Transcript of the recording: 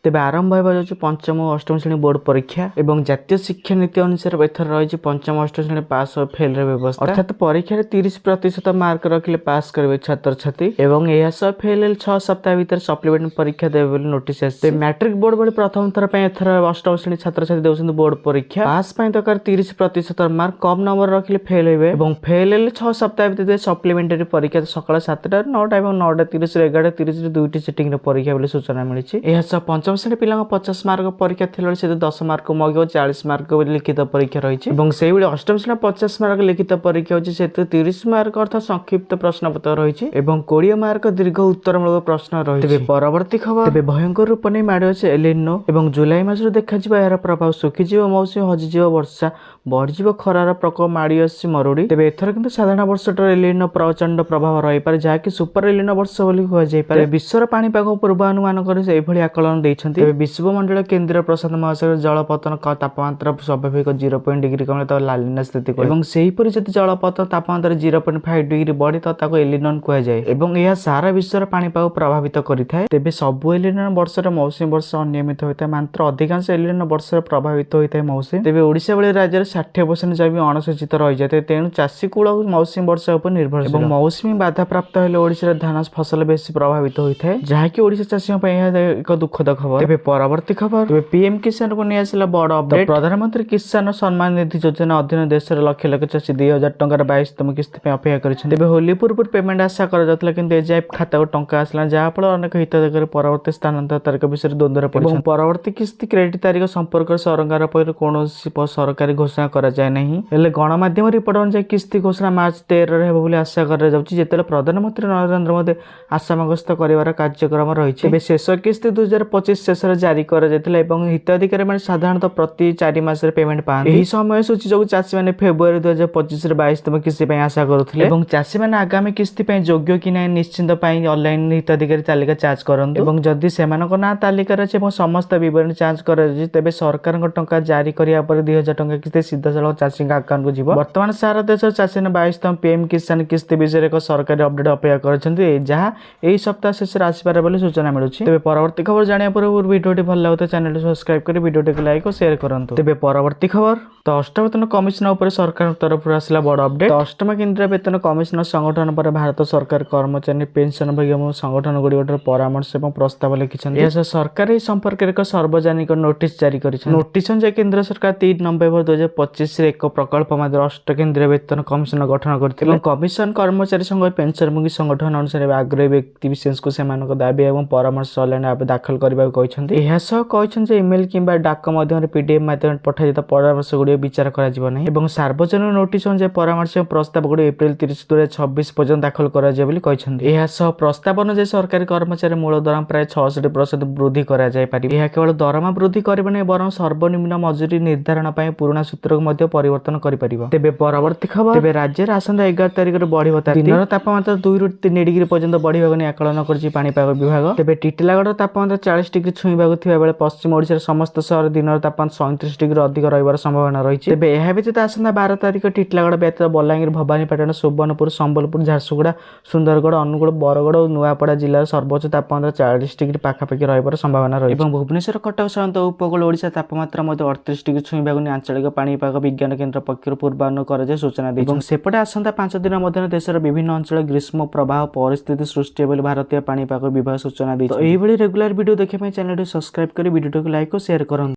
तेज आरंभ हो पंचम और अष्टम श्रेणी बोर्ड परीक्षा और जातीय शिक्षा नीति अनुसार एथर रही पंचम अष्टम श्रेणी पास और फेल व्यवस्था अर्थात परीक्षा 30% मार्क रखिले पास करेंगे छात्र छात्री और यह फेल 6 सप्ताह भर सप्लीमेंट परीक्षा देवे नोटिस आसे। मैट्रिक बोर्ड बड़े प्रथम थर एथर अष्टम श्रेणी छात्र छात्री देउछन बोर्ड परीक्षा पास दरकार 30% मार्क कम नंबर रखिले फेल होइबे और फेल 6 सप्ताह भर सप्लीमेंटरी परीक्षा सकाळ 7टा 9टा और 9:30 11:30 दुईटी सिटिंग परीक्षा बोली सूचना मिली। यह पंचम श्रेणी पिला 50 मार्क परीक्षा थी से 10 मार्क मग 40 मार्क लिखित परीक्षा रही से अष्टम श्रेणी 50 मार्क लिखित परीक्षा होती से 30 मार्क अर्थात संक्षिप्त प्रश्नपत्र रही 20 मार्क दीर्घ उत्तरमूलक प्रश्न रही। परवर्ती खबर तेज भयंकर रूप नहीं माड़ अच्छे एलिनो और जुलाई मास देखा यार प्रभाव सुखीज मौसम हजिज वर्षा बढ़ खरार प्रकोप माड़ी आसी मरुड़ी तेज एथर किंतु साधारण वर्षटर एलिनो प्रचंड प्रभाव रही है जहाँकि सुपर एलिनो वर्ष कहुए। विश्वर पाणीपाग पूर्वानुमान कर आकलन देते विश्वमंडल केन्द्रीय प्रसाद महासागर जलपतन तापमात्रा स्वाभाविक 0 डिग्री कम तो लालिना स्थिति और जब जलपतन तापमात्रा 0.5 डिग्री बढ़े तो एलिनन कहुए। यह सारा विश्वर पाणीपाग प्रभावित करें तेज सबू एलिनन वर्षर मौसमी वर्षा अनियमित होता है मात्र अधिकांश एलिनन वर्षर प्रभावित होता है मौसम। तेज ओडिशा भली राज्य 60% जमी अणुसूचित रही जाए तेणु चाषी कूल मौसमी वर्षा उपर निर्भरशील मौसमी बाधा प्राप्त हेले ओडिशा धान फसल बेसी प्रभावित होता है जहाँकि ओडिशा चाषी एक दुखद खबर। तेज परवर्ती खबर तेज पीएम किसान को नहीं आसला बड़ अपडेट। प्रधानमंत्री किसान सम्मान निधि योजना अधीन देश लक्ष लक्ष चाषी 2000 टंकार 22तम किस्ती अपेक्षा कर होली पूर्व पेमेंट आशा कर खाता को टंका आसला जहाँफल अनेक हिताधिकारी परवर्ती स्थानांतर तारीख विषय द्वंद्व पड़े। परवर्ती किस्ती क्रेडिट तारीख संपर्क सरकार पर कौन सरकारी घोषणा कराए नहीं गणमाध्यम रिपोर्ट अनुसार किस्ती घोषणा मार्च 13 हो आशा कर प्रधानमंत्री नरेंद्र मोदी आसाम गस्त कर कार्यक्रम रही शेष किस्ती 2025 शेष जारी कर हिताधिकारी मैंने साधारणतः प्रति 4 मास पेमेंट पाते। यही समय सूची जो चाषी मैंने फेब्रुआरी 2025 22तम किस्ती आशा करुले चाषी मैंने आगामी किस्ती योग्य कि ना निश्चिंत ऑनलाइन हिताधिकारी तालिका चार्ज करूँ जदि से ना तालिकार अच्छे समस्त बरणी चार्ज कर तेज सरकार टंका जारी करा 2000 टंका किस्ती सीधा साल चाषी अकाउंट को जीव। बर्तमान सारा देश चाषी ने 22तम पीएम किसान किस्ती विषय एक सरकारी अपडेट अपेक्षा कर जहाँ यही सप्ताह शेष आसपार बोली सूचना मिलूँ। तेज परवर्ती खबर जाना पूर्व वीडियो भल लगे चैनल सब्सक्राइब कर वीडियो लाइक और शेयर करूँ। तेज परवर्ती खबर तो अष्टम वेतन कमिशन उपर सरकार तरफ आसला बड़ अपडेट। अष्टम केंद्रीय वेतन कमिशन संगठन पर भारत सरकार कर्मचारी पेंशन भोगी संगठन गुड़िक परामर्श और प्रस्ताव लिखिं सरकार यह संपर्क एक सार्वजनिक नोटिस जारी कर नोटिस अनुसार केंद्र सरकार 3 नवेम्बर 2025 एक प्रकल्प माध्यम अष्ट केंद्रीय वेतन कमिशन गठन कर कमिशन कर्मचारी संघ पेंशन भोगी संगठन अनुसार आग्रही व्यक्ति विशेष को दाबी और परामर्श ऑनलाइन दाखल करने इमेल कि डाक माध्यम पीडीएफ माध्यम पठाई परामर्श गुड़िक विचार कर सार्वजनिक नोटिस अनुसार परामर्श प्रस्ताव गुड़ी एप्रिल 30 2026 पर्यटन दाखल कर प्रस्ताव अनुसार सरकारी कर्मचारी मूल दरम प्राय 66% वृद्धि कर केवल दरमा वृद्धि कर बर सर्वनिम्न मजूरी निर्धारण पुराणा सूत्र को परिवर्तन कर। तेज परवर्ती खबर तेज राज्य आसंता 11 तारिख बढ़ दिन तापमात्रा 2 ରୁ 3 डिग्री पर्यंत बढ़ा आकलन करपाग विभाग। तेज टिटिलागढ़ तापमात्रा 40 डिग्री छुईवा बेले पश्चिम ओडिशार समस्त सहर दिन तापमात्रा 37 डिग्री अधिक रही संभावना रही। तेज यह व्यतीत आसंता 12 तारिख टिटिलागढ़ व्यतीत बलांगीर भवानीपाटन सुवर्णपुर संबलपुर झारसुगुड़ा सुंदरगढ़ अनुगुल बरगढ़ और नुआपड़ा जिलार सर्वोच्च तापमात्रा 40 डिग्री पाखापाखि रही संभावना रही। भुवनेश्वर कटक सहित उपकूल ओडिशा तापमात्रा 38 डिग्री छुईवा आंचलिक पाणीपाग विज्ञान केन्द्र पक्षर पूर्वानुमान कर सूचना दी सेपटे आसंता 5 दिन मध्य देशर विभिन्न अंचल ग्रीष्म प्रवाह परिस्थिति सृष्टि होगी भारतीय पाणीपाग विभाग सूचना दी। रेगुलर वीडियो देखने चैनल सब्सक्राइब कर वीडियो को लाइक और शेयर करूँ।